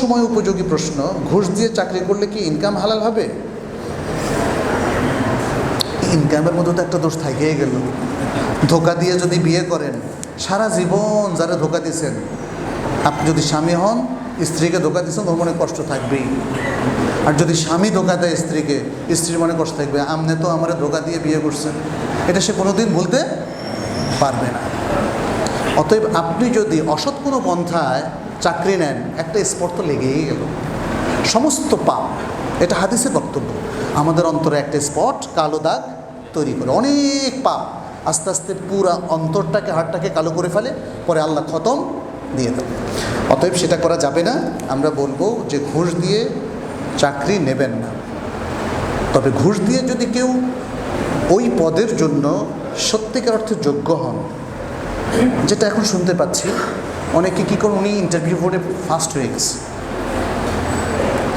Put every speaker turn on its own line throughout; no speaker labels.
সময় উপযোগী প্রশ্ন, ঘুষ দিয়ে চাকরি করলে কি ইনকাম হালাল হবে? ইনকামের মধ্যে তো একটা দোষ থাকেই গেল। ধোকা দিয়ে যদি বিয়ে করেন, সারা জীবন যারা ধোকা দিয়েছেন, আপনি যদি স্বামী হন, স্ত্রীকে ধোকা দিয়েছেন, ওর মনে কষ্ট থাকবেই। আর যদি স্বামী ধোকা দেয় স্ত্রীকে, স্ত্রীর মনে কষ্ট থাকবে, আমনে তো আমার ধোকা দিয়ে বিয়ে করছেন। এটা সে কোনোদিন ভুলতে পারবে না। অতএব আপনি যদি অসৎ কোনো পন্থায় চাকরি নেন, একটা স্পট তো লেগেই গেল। সমস্ত পাপ, এটা হাদিসের বক্তব্য, আমাদের অন্তরে একটা স্পট, কালো দাগ তৈরি করে। অনেক পাপ আস্তে আস্তে পুরা অন্তরটাকে, হাড়টাকে কালো করে ফেলে, পরে আল্লাহ খতম দিয়ে দেবে। অতএব সেটা করা যাবে না। আমরা বলবো যে ঘুষ দিয়ে চাকরি নেবেন না। তবে ঘুষ দিয়ে যদি কেউ ওই পদের জন্য সত্যিকার অর্থে যোগ্য হন, যেটা এখন শুনতে পাচ্ছি, অনেকে কী করুন, উনি ইন্টারভিউ বোর্ডে ফার্স্ট হয়ে গেছে,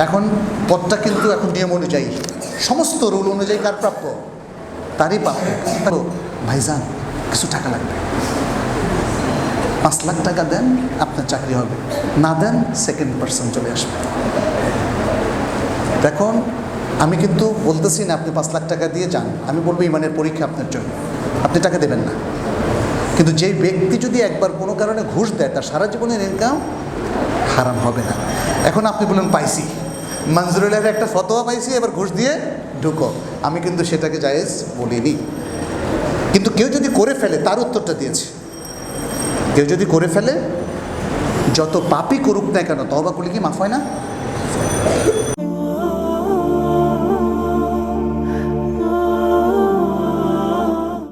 এখন পদটা কিন্তু এখন নিয়ম অনুযায়ী, সমস্ত রুল অনুযায়ী কার প্রাপ্য? তারই প্রাপ্য। ভাইজান কিছু টাকা লাগবে, 5 লাখ টাকা দেন, আপনার চাকরি হবে। না দেন, সেকেন্ড পার্সন চলে আসবে। দেখুন, আমি কিন্তু বলতেছি না আপনি 5 লাখ টাকা দিয়ে যান, আমি বলবো ইমানের পরীক্ষা আপনার জন্য, আপনি টাকা দেবেন না। কিন্তু যেই ব্যক্তি যদি একবার কোনো কারণে ঘুষ দেয়, তার সারা জীবনের ইনকাম হারাম হবে না। এখন আপনি বলেন পাইছি, মনজুর-এ-এলাহির একটা ফতোয়া পাইছি, এবার ঘুষ দিয়ে ঢুকো, আমি কিন্তু সেটাকে জায়েজ বলিনি। কিন্তু কেউ যদি করে ফেলে, তার উত্তরটা দিয়েছে, কেউ যদি করে ফেলে, যত পাপই করুক না কেন, তওবা করলে কি মাফ হয় না?